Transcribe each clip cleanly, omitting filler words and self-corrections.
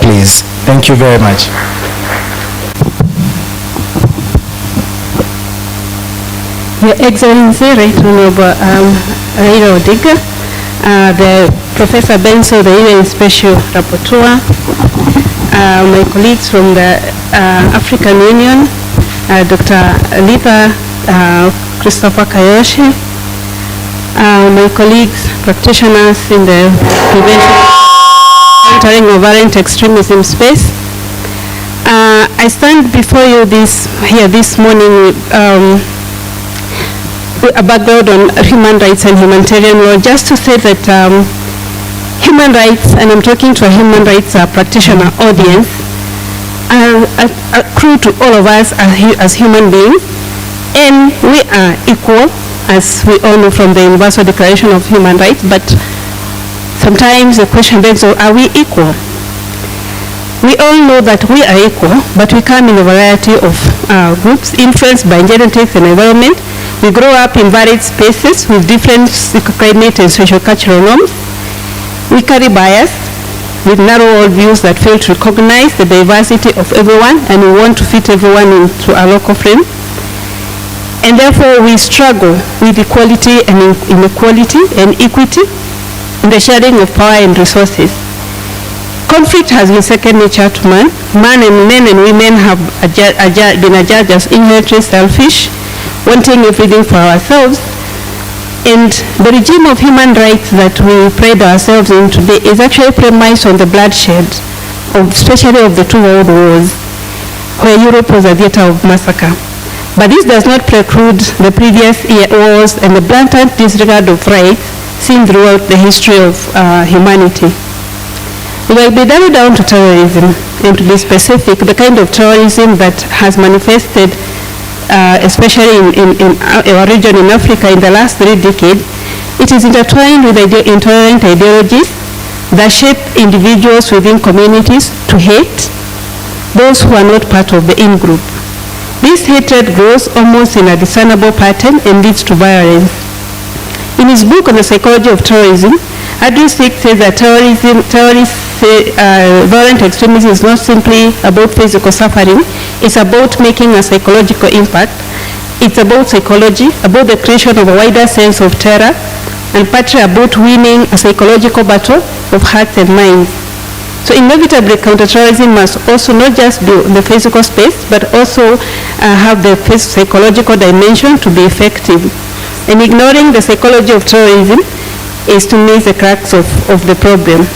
please. Thank you very much. Your Excellency, Right Honorable Raila Odinga, the Professor Benso, the UN Special Rapporteur, my colleagues from the African Union, Dr. Litha Christopher Kayoshi, my colleagues, practitioners in the prevention of violent extremism space. I stand before you here this morning with a background on human rights and humanitarian law, just to say that human rights, and I'm talking to a human rights practitioner audience, accrue to all of us as human beings, and we are equal, as we all know from the Universal Declaration of Human Rights. But sometimes the question begs, are we equal? We all know that we are equal, but we come in a variety of groups influenced by genetics and environment. We grow up in varied spaces with different climate and socio-cultural norms. We carry bias with narrow worldviews that fail to recognize the diversity of everyone, and we want to fit everyone into a local frame. And therefore, we struggle with equality and inequality and equity in the sharing of power and resources. Conflict has been second nature to man. Men and women have been adjudged as inherently selfish, wanting everything for ourselves. And the regime of human rights that we pride ourselves in today is actually premised on the bloodshed, especially of the two world wars, where Europe was a theater of massacre. But this does not preclude the previous wars and the blatant disregard of rights seen throughout the history of humanity. We will be narrowed down to terrorism, and to be specific, the kind of terrorism that has manifested especially in our region in Africa in the last 3 decades. It is intertwined with intolerant ideologies that shape individuals within communities to hate those who are not part of the in-group. This hatred grows almost in a discernible pattern and leads to violence. In his book on the psychology of terrorism, Adrian Sick says that violent extremism is not simply about physical suffering, it's about making a psychological impact. It's about psychology, about the creation of a wider sense of terror, and partly about winning a psychological battle of hearts and minds. So inevitably, counterterrorism must also not just be in the physical space, but also have the psychological dimension to be effective. And ignoring the psychology of terrorism is to miss the crux of the problem.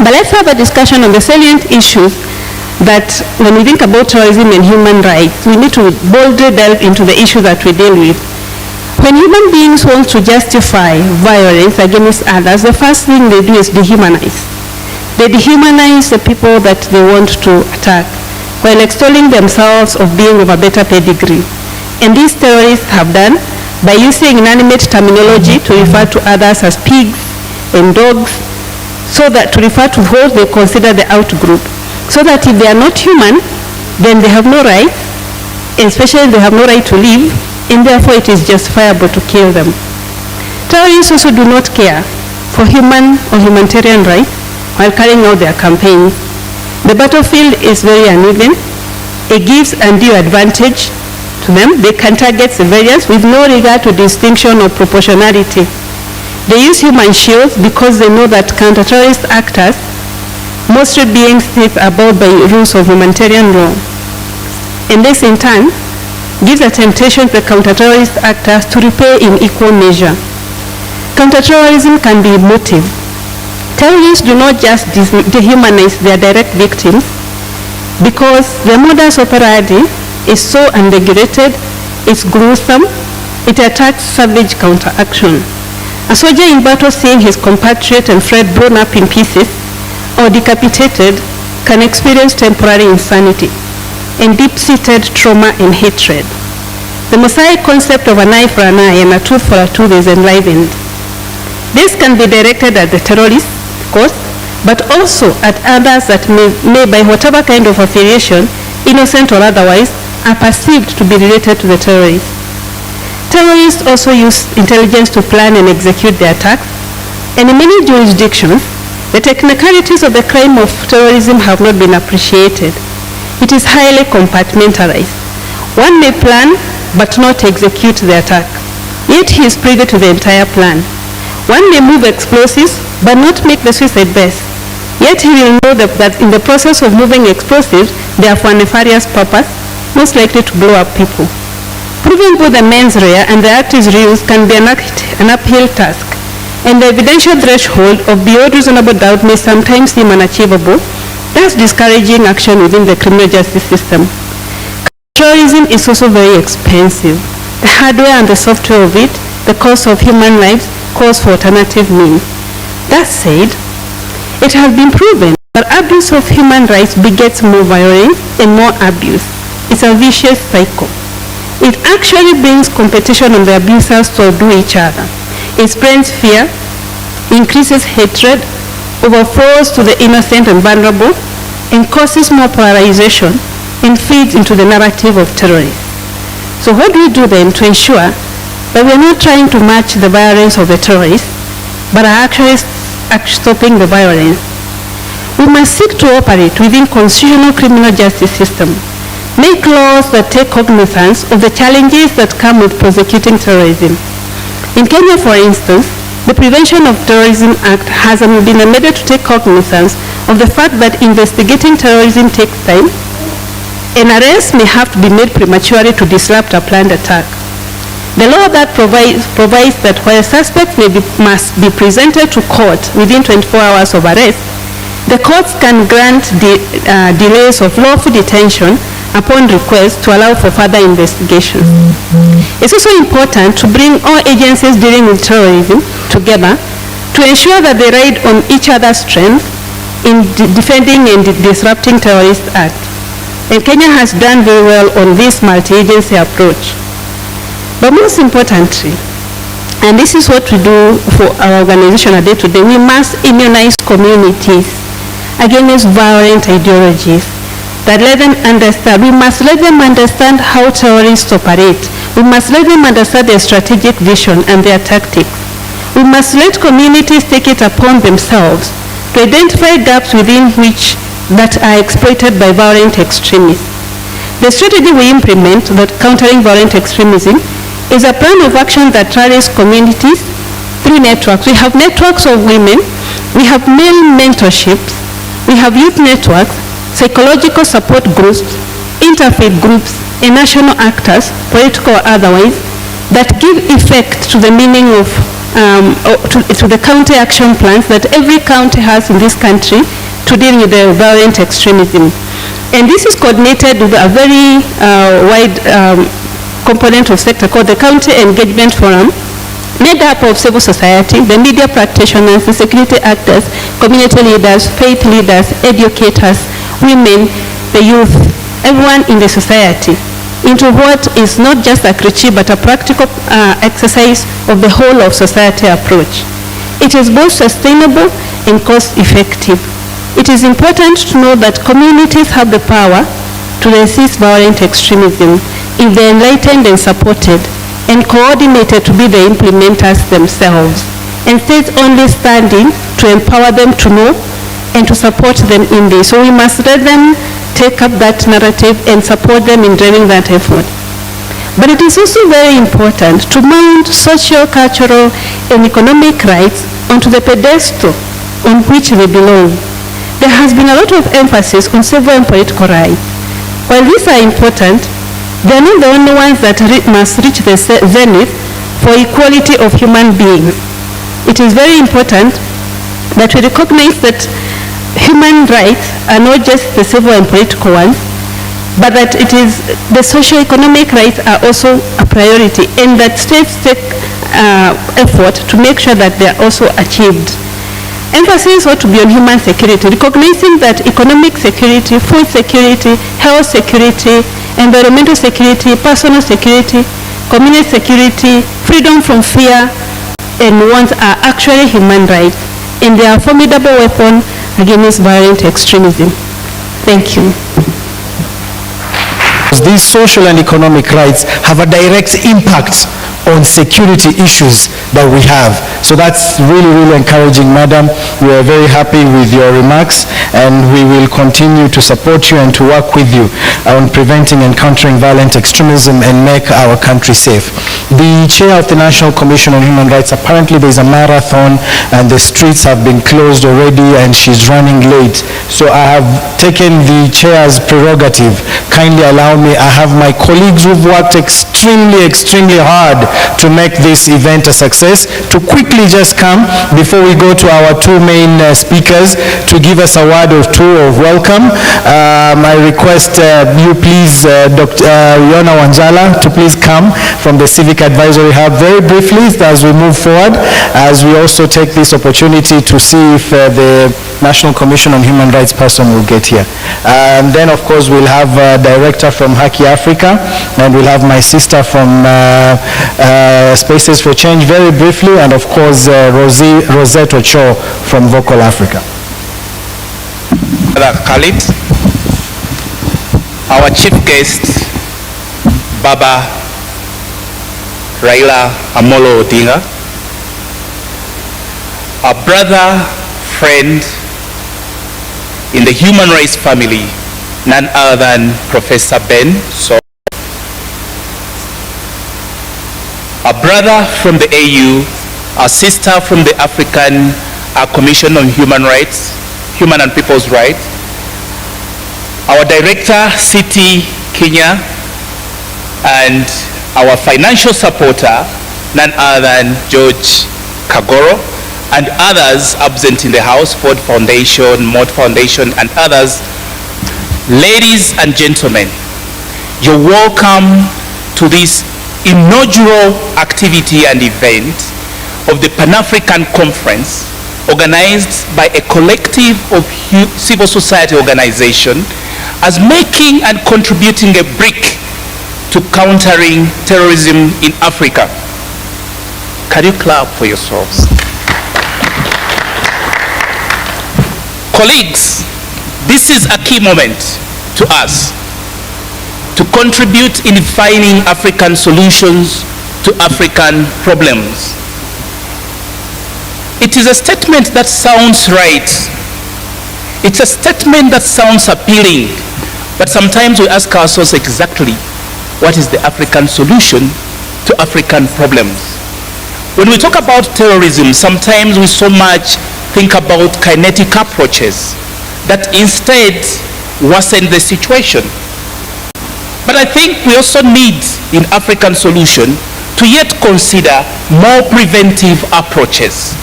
But let's have a discussion on the salient issues that when we think about terrorism and human rights, we need to boldly delve into the issue that we deal with. When human beings want to justify violence against others, the first thing they do is dehumanize. They dehumanize the people that they want to attack, while extolling themselves of being of a better pedigree. And these terrorists have done by using inanimate terminology to refer to others as pigs and dogs, so that to refer to those they consider the outgroup, so that if they are not human, then they have no right, especially they have no right to live, and therefore it is justifiable to kill them. Terrorists also do not care for human or humanitarian rights while carrying out their campaigns. The battlefield is very uneven. It gives undue advantage to them. They can target civilians with no regard to distinction or proportionality. They use human shields because they know that counter-terrorist actors, mostly beings above by rules of humanitarian law. And this in turn gives a temptation to the counter-terrorist actors to repay in equal measure. Counter-terrorism can be emotive. Terrorists do not just dehumanize their direct victims, because the modus operandi is so unregulated, it's gruesome, it attacks savage counteraction. A soldier in battle seeing his compatriot and friend blown up in pieces or decapitated can experience temporary insanity and deep-seated trauma and hatred. The Mosaic concept of an eye for an eye and a tooth for a tooth is enlivened. This can be directed at the terrorists, of course, but also at others that may by whatever kind of affiliation, innocent or otherwise, are perceived to be related to the terrorists. Terrorists also use intelligence to plan and execute their attacks, and in many jurisdictions, The technicalities of the crime of terrorism have not been appreciated. It is highly compartmentalized. One may plan but not execute the attack, yet he is privy to the entire plan. One may move explosives but not make the suicide base, yet he will know that in the process of moving explosives, they are for a nefarious purpose, most likely to blow up people. Proving both the mens rea and the act is real can be an uphill task, and the evidential threshold of beyond reasonable doubt may sometimes seem unachievable, thus discouraging action within the criminal justice system. Terrorism is also very expensive. The hardware and the software of it, the cost of human lives, calls for alternative means. That said, it has been proven that abuse of human rights begets more violence and more abuse. It's a vicious cycle. It actually brings competition on the abusers to outdo each other. It spreads fear, increases hatred, overflows to the innocent and vulnerable, and causes more polarization and feeds into the narrative of terrorists. So what do we do then to ensure that we are not trying to match the violence of the terrorists, but are actually stopping the violence? We must seek to operate within constitutional criminal justice system, make laws that take cognizance of the challenges that come with prosecuting terrorism. In Kenya, for instance, the Prevention of Terrorism Act has been amended to take cognizance of the fact that investigating terrorism takes time, and arrests may have to be made prematurely to disrupt a planned attack. The law that provides that while suspects must be presented to court within 24 hours of arrest, the courts can grant delays of lawful detention upon request to allow for further investigations. It's also important to bring all agencies dealing with terrorism together to ensure that they ride on each other's strength in defending and disrupting terrorist acts. And Kenya has done very well on this multi-agency approach. But most importantly, and this is what we do for our organization day to day, we must immunize communities against violent ideologies. That let them understand, we must let them understand how terrorists operate. We must let them understand their strategic vision and their tactics. We must let communities take it upon themselves to identify gaps within which that are exploited by violent extremists. The strategy we implement that countering violent extremism is a plan of action that rallies communities through networks. We have networks of women, we have male mentorships, we have youth networks, psychological support groups, interfaith groups, and national actors, political or otherwise, that give effect to the meaning of, to the county action plans that every county has in this country to deal with the violent extremism. And this is coordinated with a very wide component of sector called the County Engagement Forum, made up of civil society, the media practitioners, the security actors, community leaders, faith leaders, educators, women, the youth, everyone in the society, into what is not just a critique but a practical exercise of the whole of society approach. It is both sustainable and cost-effective. It is important to know that communities have the power to resist violent extremism if they are enlightened and supported and coordinated to be the implementers themselves, and states only standing to empower them to know and to support them in this. So we must let them take up that narrative and support them in driving that effort. But it is also very important to mount social, cultural, and economic rights onto the pedestal on which they belong. There has been a lot of emphasis on civil and political rights. While these are important, they are not the only ones that must reach the zenith for equality of human beings. It is very important that we recognize that human rights are not just the civil and political ones, but that it is the socio-economic rights are also a priority, and that states take effort to make sure that they are also achieved. Emphasis ought to be on human security, recognizing that economic security, food security, health security, environmental security, personal security, community security, freedom from fear and want are actually human rights, and they are a formidable weapon against violent extremism. Thank you. These social and economic rights have a direct impact on security issues that we have. So that's really, really encouraging, Madam. We are very happy with your remarks, and we will continue to support you and to work with you on preventing and countering violent extremism and make our country safe. The chair of the National Commission on Human Rights, apparently there's a marathon and the streets have been closed already and she's running late. So I have taken the chair's prerogative. Kindly allow me, I have my colleagues who've worked extremely hard to make this event a success, to quickly just come before we go to our two main speakers to give us a word or two of welcome. I request you please, Dr. Yona Wanjala, to please come from the Civic Advisory Hub very briefly as we move forward, as we also take this opportunity to see if the National Commission on Human Rights person will get here. And then of course we'll have a director from Haki Africa, and we'll have my sister from Spaces for Change very briefly, and of course Rosette Ocho from Vocal Africa. Khalid, our chief guest, Baba Raila Amolo Odinga, our brother, friend in the human rights family, none other than Professor Ben. So, our brother from the AU, our sister from the African Commission on Human Rights, Human and People's Rights, our director, City Kenya, and our financial supporter, none other than George Kagoro, and others absent in the house, Ford Foundation, Mott Foundation, and others. Ladies and gentlemen, you're welcome to this inaugural activity and event of the Pan-African Conference, organized by a collective of civil society organization, as making and contributing a brick to countering terrorism in Africa. Can you clap for yourselves? Colleagues, this is a key moment to us to contribute in finding African solutions to African problems. It is a statement that sounds right. It's a statement that sounds appealing, but sometimes we ask ourselves exactly what is the African solution to African problems. When we talk about terrorism, sometimes we so much think about kinetic approaches that instead worsen the situation. But I think we also need, in African solution, to yet consider more preventive approaches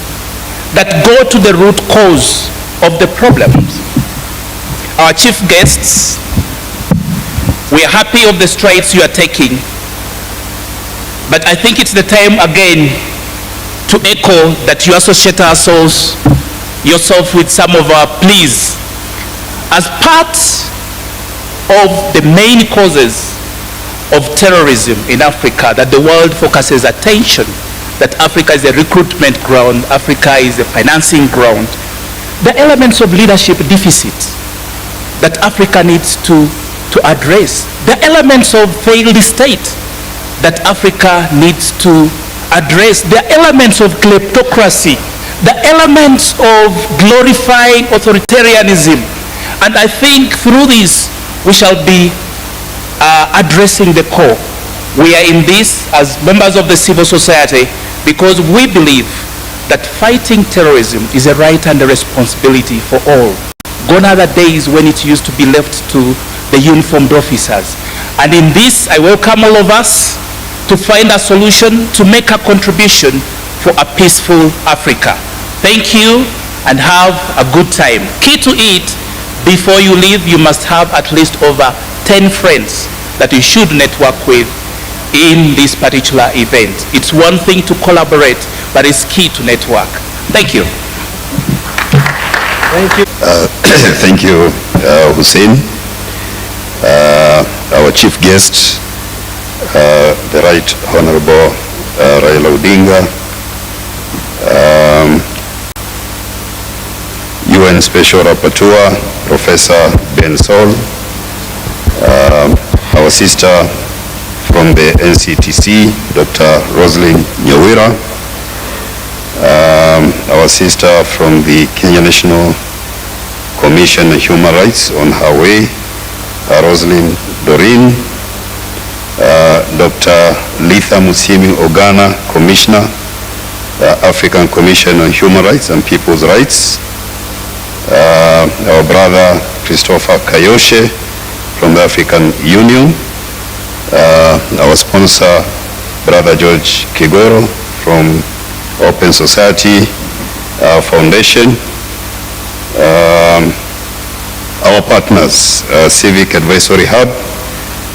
that go to the root cause of the problems. Our chief guests, we are happy of the strides you are taking, but I think it's the time again to echo that you associate yourself with some of our pleas as part of the main causes of terrorism in Africa, that the world focuses attention, that Africa is a recruitment ground, Africa is a financing ground. The elements of leadership deficit that Africa needs to address, the elements of failed state that Africa needs to address, the elements of kleptocracy, the elements of glorifying authoritarianism. And I think through this, we shall be addressing the core. We are in this as members of the civil society because we believe that fighting terrorism is a right and a responsibility for all. Gone are the days when it used to be left to the uniformed officers. And in this, I welcome all of us to find a solution, to make a contribution for a peaceful Africa. Thank you and have a good time. Key to it, before you leave, you must have at least over 10 friends that you should network with in this particular event. It's one thing to collaborate, but it's key to network. Thank you. Thank you. Thank you, Hussein. Our chief guest, the Right Honorable Raila Odinga, UN Special Rapporteur, Professor Ben Sol, our sister from the NCTC, Dr. Roslyn Nyawira, our sister from the Kenya National Commission on Human Rights on her way, Roslyn Doreen, Dr. Litha Musimi Ogana, Commissioner, African Commission on Human Rights and People's Rights, our brother Christopher Kayoshe from the African Union, our sponsor, Brother George Kigoro from Open Society Foundation, our partners, Civic Advisory Hub,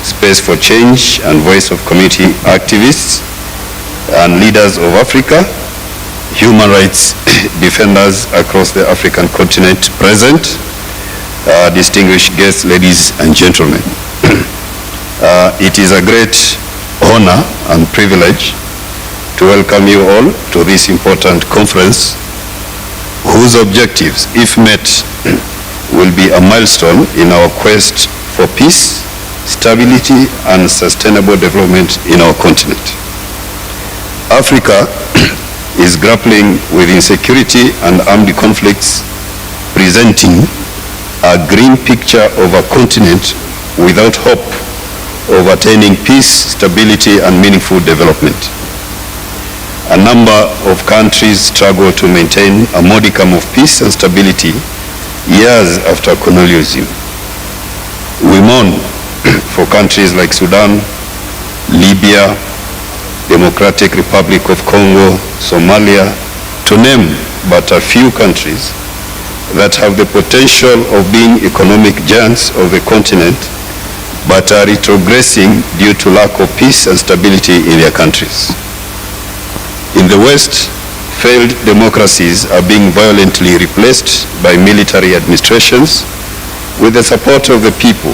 Space for Change and Voice of Community Activists and Leaders of Africa, human rights defenders across the African continent present, distinguished guests, ladies and gentlemen. It is a great honor and privilege to welcome you all to this important conference, whose objectives, if met, will be a milestone in our quest for peace, stability, and sustainable development in our continent. Africa is grappling with insecurity and armed conflicts, presenting a grim picture of a continent without hope of attaining peace, stability, and meaningful development. A number of countries struggle to maintain a modicum of peace and stability years after colonialism. We mourn for countries like Sudan, Libya, Democratic Republic of Congo, Somalia, to name but a few countries that have the potential of being economic giants of the continent but are retrogressing due to lack of peace and stability in their countries. In the West, failed democracies are being violently replaced by military administrations with the support of the people,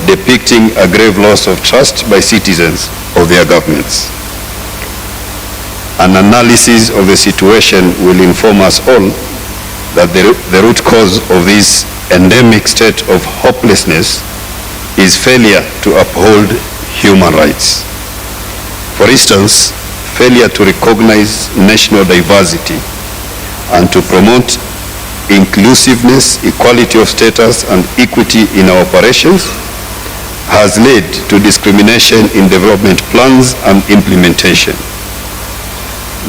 depicting a grave loss of trust by citizens of their governments. An analysis of the situation will inform us all that the root cause of this endemic state of hopelessness is failure to uphold human rights. For instance, failure to recognize national diversity and to promote inclusiveness, equality of status, and equity in our operations has led to discrimination in development plans and implementation.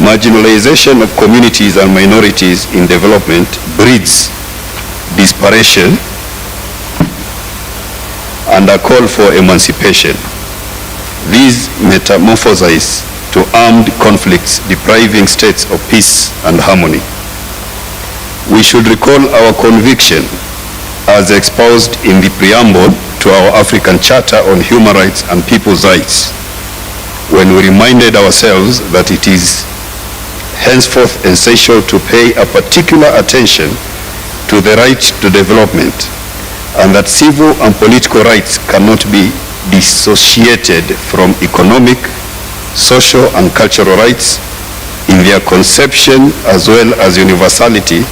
Marginalization of communities and minorities in development breeds desperation and a call for emancipation. These metamorphosize to armed conflicts, depriving states of peace and harmony. We should recall our conviction as espoused in the preamble to our African Charter on Human Rights and People's Rights, when we reminded ourselves that it is henceforth essential to pay a particular attention to the right to development, and that civil and political rights cannot be dissociated from economic, social, and cultural rights in their conception as well as universality,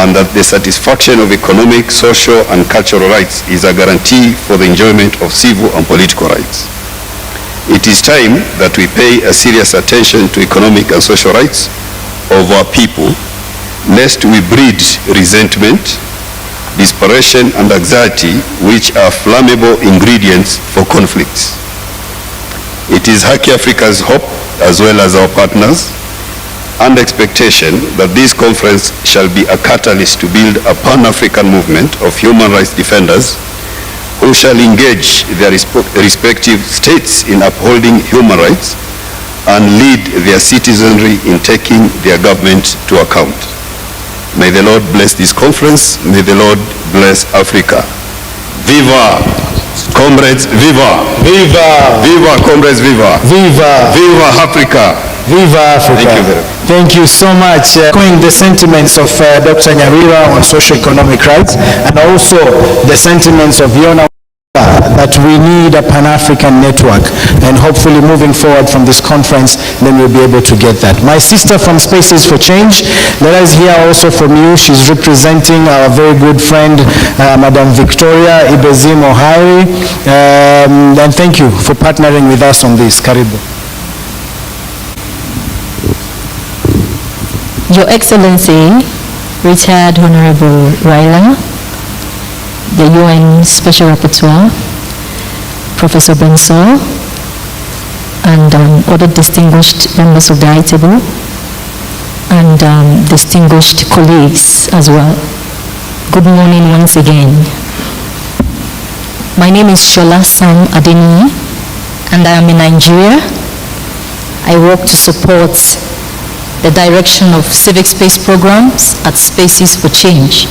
and that the satisfaction of economic, social, and cultural rights is a guarantee for the enjoyment of civil and political rights. It is time that we pay a serious attention to economic and social rights of our people, lest we breed resentment, desperation, and anxiety, which are flammable ingredients for conflicts. It is Haki Africa's hope, as well as our partners, and expectation that this conference shall be a catalyst to build a pan-African movement of human rights defenders who shall engage their respective states in upholding human rights and lead their citizenry in taking their government to account. May the Lord bless this conference. May the Lord bless Africa. Viva! Comrades, viva! Viva! Viva, comrades, viva! Viva! Viva Africa! Viva Africa. Thank you very much. Thank you so much. Echoing the sentiments of Dr. Nyawira on socio-economic rights, and also the sentiments of Yona that we need a Pan-African network, and hopefully moving forward from this conference, then we'll be able to get that. My sister from Spaces for Change, let us hear also from you. She's representing our very good friend, Madam Victoria Ibezim Ohari, and thank you for partnering with us on this. Karibu. Your Excellency, Retired Honorable Raila, the UN Special Rapporteur, Professor Bensor, and other distinguished members of the high table, and distinguished colleagues as well. Good morning once again. My name is Shola Sam Adeni, and I am in Nigeria. I work to support the direction of civic space programs at Spaces for Change.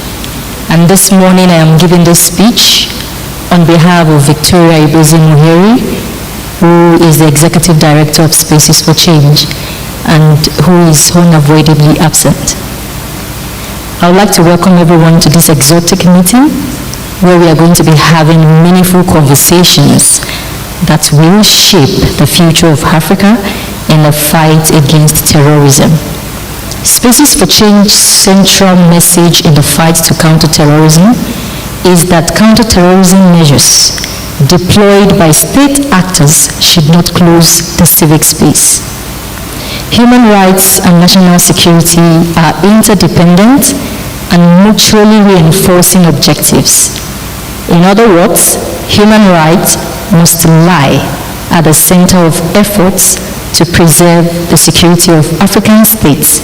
And this morning I am giving this speech on behalf of Victoria Ibezim Ohari, who is the Executive Director of Spaces for Change and who is unavoidably absent. I would like to welcome everyone to this exotic meeting where we are going to be having meaningful conversations that will shape the future of Africa in the fight against terrorism. Spaces for Change's central message in the fight to counter terrorism is that counter-terrorism measures deployed by state actors should not close the civic space. Human rights and national security are interdependent and mutually reinforcing objectives. In other words, human rights must lie at the center of efforts to preserve the security of African states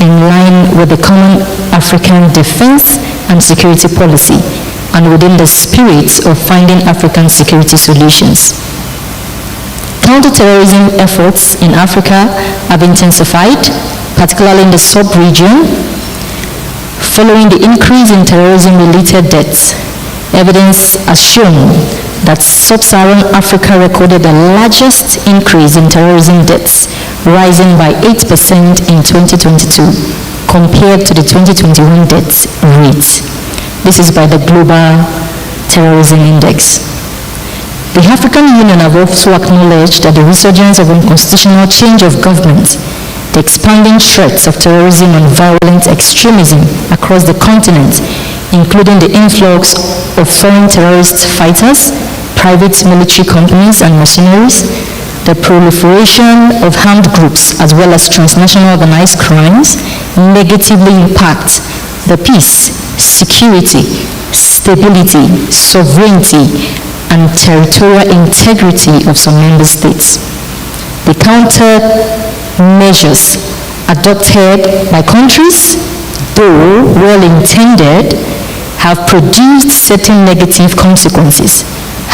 in line with the Common African Defense and Security Policy and within the spirit of finding African security solutions. Counterterrorism efforts in Africa have intensified, particularly in the sub-region, following the increase in terrorism-related deaths. Evidence has shown that sub-Saharan Africa recorded the largest increase in terrorism deaths, rising by 8% in 2022 compared to the 2021 death rate. This is by the Global Terrorism Index. The African Union have also acknowledged that the resurgence of unconstitutional change of government, the expanding threats of terrorism and violent extremism across the continent, including the influx of foreign terrorist fighters, private military companies and mercenaries, the proliferation of armed groups as well as transnational organized crimes negatively impact the peace, security, stability, sovereignty, and territorial integrity of some member states. The countermeasures adopted by countries, though well-intended, have produced certain negative consequences,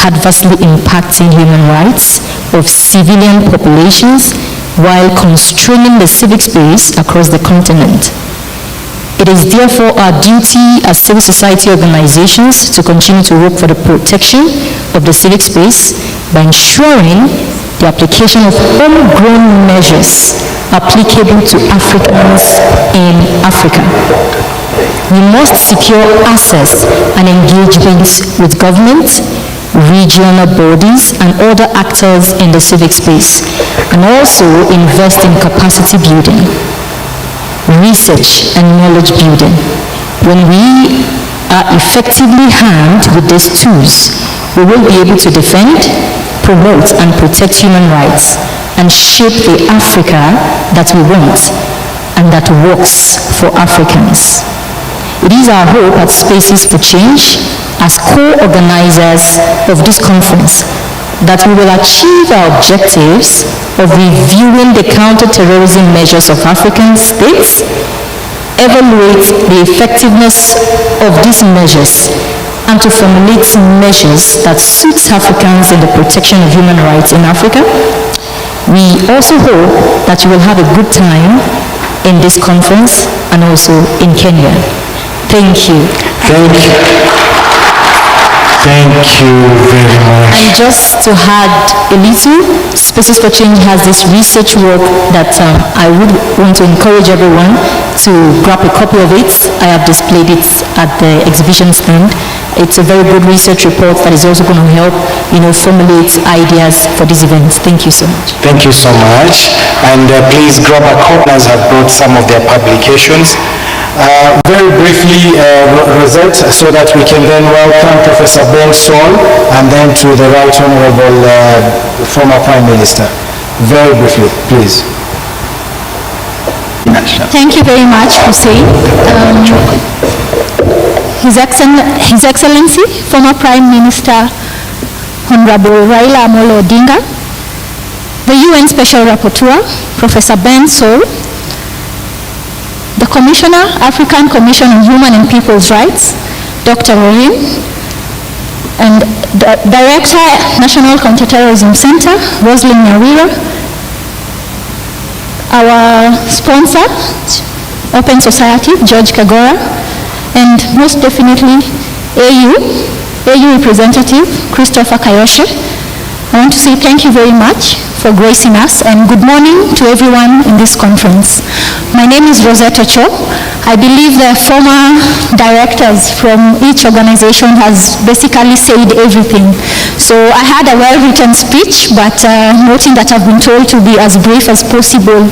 adversely impacting human rights of civilian populations while constraining the civic space across the continent. It is therefore our duty as civil society organizations to continue to work for the protection of the civic space by ensuring the application of homegrown measures applicable to Africans in Africa. We must secure access and engagement with government, regional bodies, and other actors in the civic space, and also invest in capacity building, research, and knowledge building. When we are effectively armed with these tools, we will be able to defend, promote, and protect human rights and shape the Africa that we want and that works for Africans. It is our hope at Spaces for Change, as co-organizers of this conference, that we will achieve our objectives of reviewing the counter-terrorism measures of African states, evaluate the effectiveness of these measures, and to formulate measures that suit Africans in the protection of human rights in Africa. We also hope that you will have a good time in this conference and also in Kenya. Thank you. Thank you. Thank you very much. And just to add a little, Spaces for Change has this research work that I would want to encourage everyone to grab a copy of it. I have displayed it at the exhibition stand, it's a very good research report that is also going to help, formulate ideas for these events. Thank you so much. Thank you so much. And please grab a copy as I've brought some of their publications. Very briefly, Rosette, so that we can then welcome Professor Ben Sol and then to the Right Honorable former Prime Minister. Very briefly, please. Thank you very much, Hussein. His Excellency, former Prime Minister, Honorable Raila Odinga, the UN Special Rapporteur, Professor Ben Sol, the Commissioner, African Commission on Human and People's Rights, Dr. Rahim, and the Director, National Counterterrorism Center, Rosalind Nyawira, our sponsor, Open Society, George Kagora, and most definitely AU representative, Christopher Kayoshe. I want to say thank you very much for gracing us, and good morning to everyone in this conference. My name is Rosetta Cho. I believe the former directors from each organization has basically said everything. So I had a well-written speech, but noting that I've been told to be as brief as possible,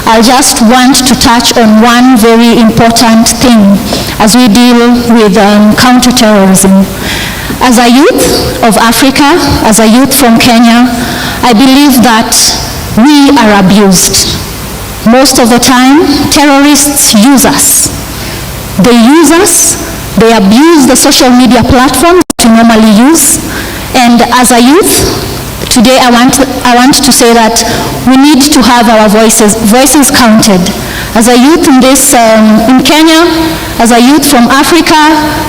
I just want to touch on one very important thing as we deal with counterterrorism. As a youth of Africa, as a youth from Kenya, I believe that we are abused. Most of the time, terrorists use us. They use us, they abuse the social media platforms that we normally use, and as a youth, today I want to say that we need to have our voices counted. As a youth in Kenya, as a youth from Africa,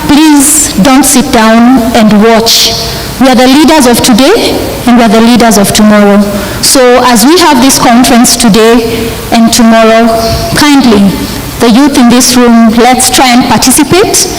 please don't sit down and watch. We are the leaders of today and we are the leaders of tomorrow. So as we have this conference today and tomorrow, kindly, the youth in this room, let's try and participate.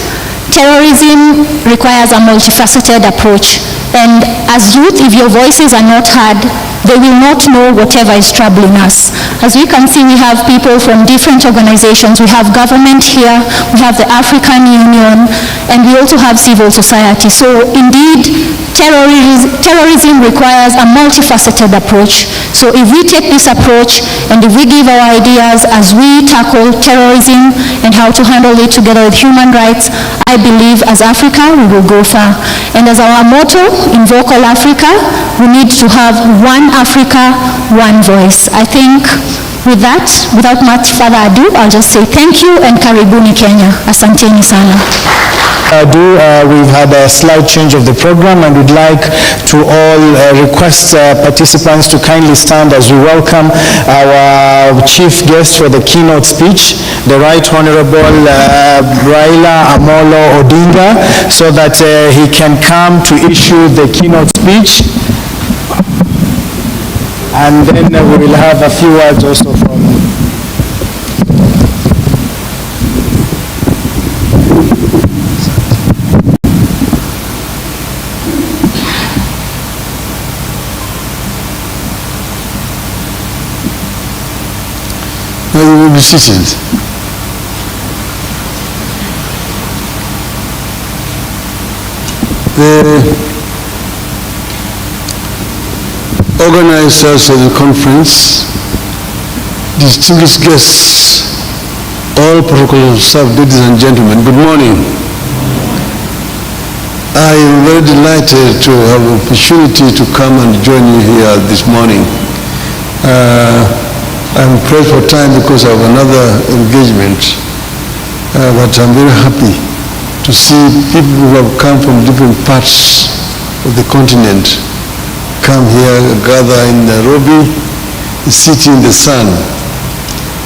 Terrorism requires a multifaceted approach. And as youth, if your voices are not heard, they will not know whatever is troubling us. As we can see, we have people from different organizations. We have government here, we have the African Union, and we also have civil society. So indeed, terrorism requires a multifaceted approach. So if we take this approach and if we give our ideas as we tackle terrorism and how to handle it together with human rights, I believe as Africa we will go far. And as our motto in Vocal Africa, we need to have one Africa, one voice. I think with that, without much further ado, I'll just say thank you and karibuni Kenya. Asanteni sana. We've had a slight change of the program, and we'd like to all request participants to kindly stand as we welcome our chief guest for the keynote speech, the Right Honorable Raila Amolo Odinga, so that he can come to issue the keynote speech. And then we will have a few words also from you will be seated. The organizers of the conference, distinguished guests, all protocols observed, ladies and gentlemen, good morning. I am very delighted to have the opportunity to come and join you here this morning. I'm pressed for time because of another engagement, but I'm very happy to see people who have come from different parts of the continent come here, gather in Nairobi, the city in the sun,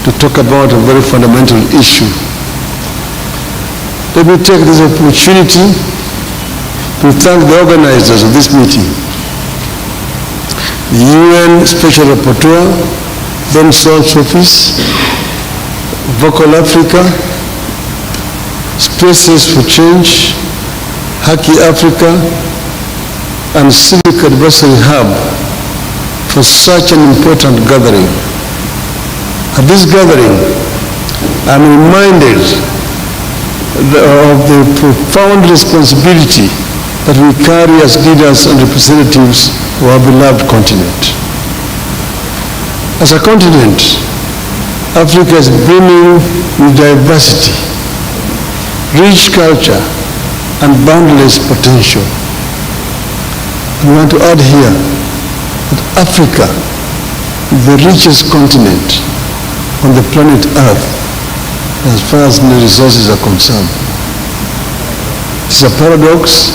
to talk about a very fundamental issue. Let me take this opportunity to thank the organizers of this meeting, the UN Special Rapporteur, Ben Sol's office, Vocal Africa, Spaces for Change, Haki Africa, and Civic Advisory Hub for such an important gathering. At this gathering, I'm reminded of the profound responsibility that we carry as leaders and representatives of our beloved continent. As a continent, Africa is brimming with diversity, rich culture, and boundless potential. We want to add here that Africa is the richest continent on the planet Earth as far as the resources are concerned. It's a paradox.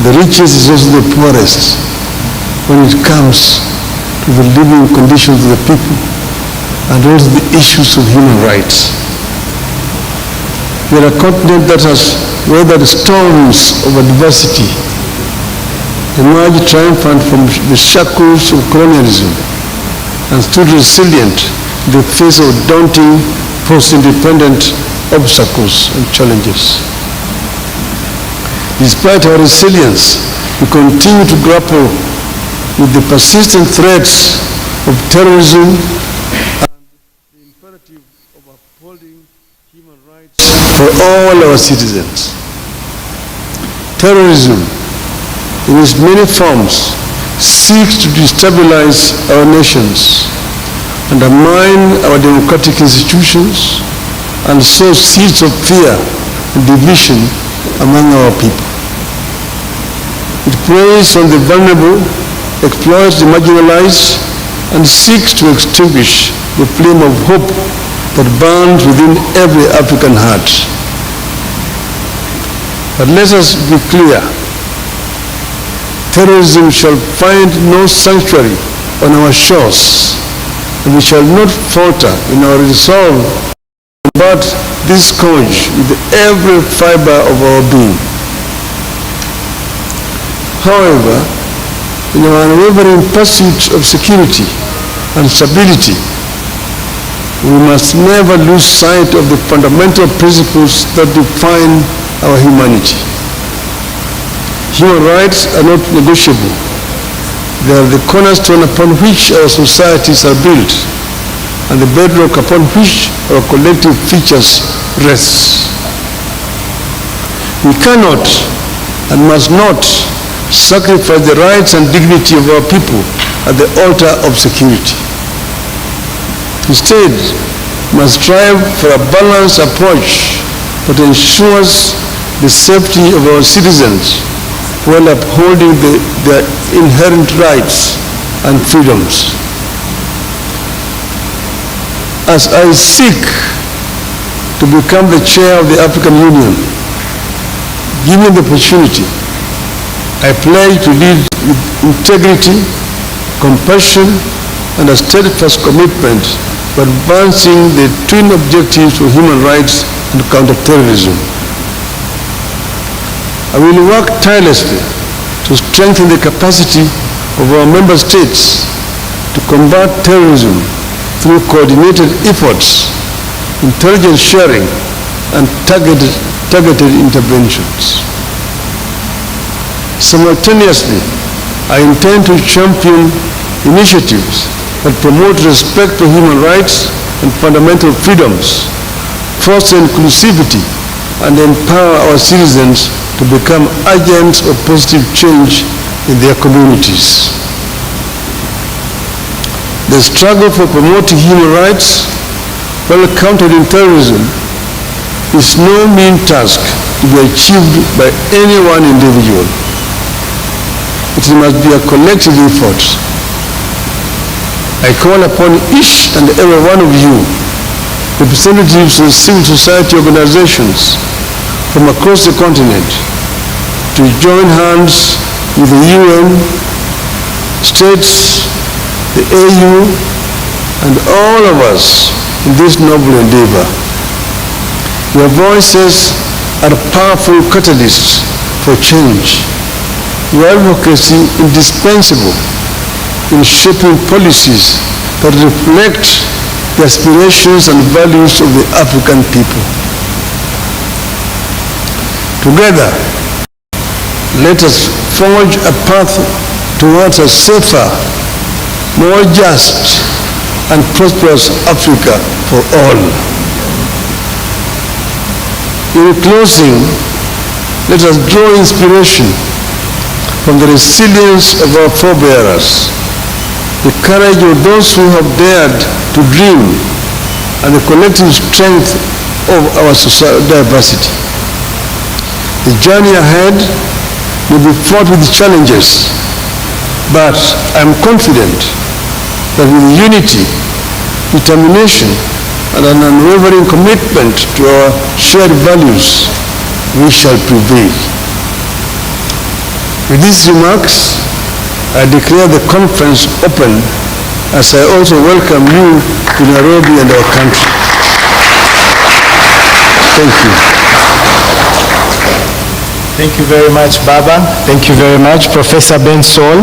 The richest is also the poorest when it comes to the living conditions of the people and also the issues of human rights. We are a continent that has weathered storms of adversity, emerged triumphant from the shackles of colonialism, and stood resilient in the face of daunting post-independent obstacles and challenges. Despite our resilience, we continue to grapple with the persistent threats of terrorism and the imperative of upholding human rights for all our citizens. Terrorism, in its many forms, seeks to destabilize our nations, undermine our democratic institutions, and sow seeds of fear and division among our people. It preys on the vulnerable, exploits the marginalized, and seeks to extinguish the flame of hope that burns within every African heart. But let us be clear. Terrorism shall find no sanctuary on our shores, and we shall not falter in our resolve to combat this scourge with every fiber of our being. However, in our unwavering pursuit of security and stability, we must never lose sight of the fundamental principles that define our humanity. Human rights are not negotiable. They are the cornerstone upon which our societies are built and the bedrock upon which our collective features rest. We cannot and must not sacrifice the rights and dignity of our people at the altar of security. Instead, we must strive for a balanced approach that ensures the safety of our citizens while upholding their inherent rights and freedoms. As I seek to become the chair of the African Union, given the opportunity, I pledge to lead with integrity, compassion, and a steadfast commitment to advancing the twin objectives of human rights and counterterrorism. I will work tirelessly to strengthen the capacity of our member states to combat terrorism through coordinated efforts, intelligence sharing, and targeted interventions. Simultaneously, I intend to champion initiatives that promote respect for human rights and fundamental freedoms, foster inclusivity, and empower our citizens to become agents of positive change in their communities. The struggle for promoting human rights while countering terrorism is no mean task to be achieved by any one individual. It must be a collective effort. I call upon each and every one of you, representatives of civil society organizations from across the continent, to join hands with the UN, states, the AU, and all of us in this noble endeavor. Your voices are powerful catalysts for change. Your advocacy indispensable in shaping policies that reflect the aspirations and values of the African people. Together, let us forge a path towards a safer, more just, and prosperous Africa for all. In closing, let us draw inspiration from the resilience of our forebearers, the courage of those who have dared to dream, and the collective strength of our diversity. The journey ahead will be fraught with challenges, but I am confident that with unity, determination, and an unwavering commitment to our shared values, we shall prevail. With these remarks, I declare the conference open, as I also welcome you to Nairobi and our country. Thank you. Thank you very much, Baba. Thank you very much, Professor Ben Saul.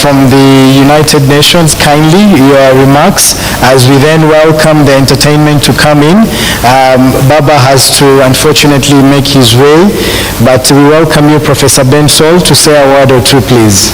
From the United Nations, kindly your remarks as we then welcome the entertainment to come in. Baba has to unfortunately make his way, but we welcome you, Professor Ben Saul, to say a word or two, please.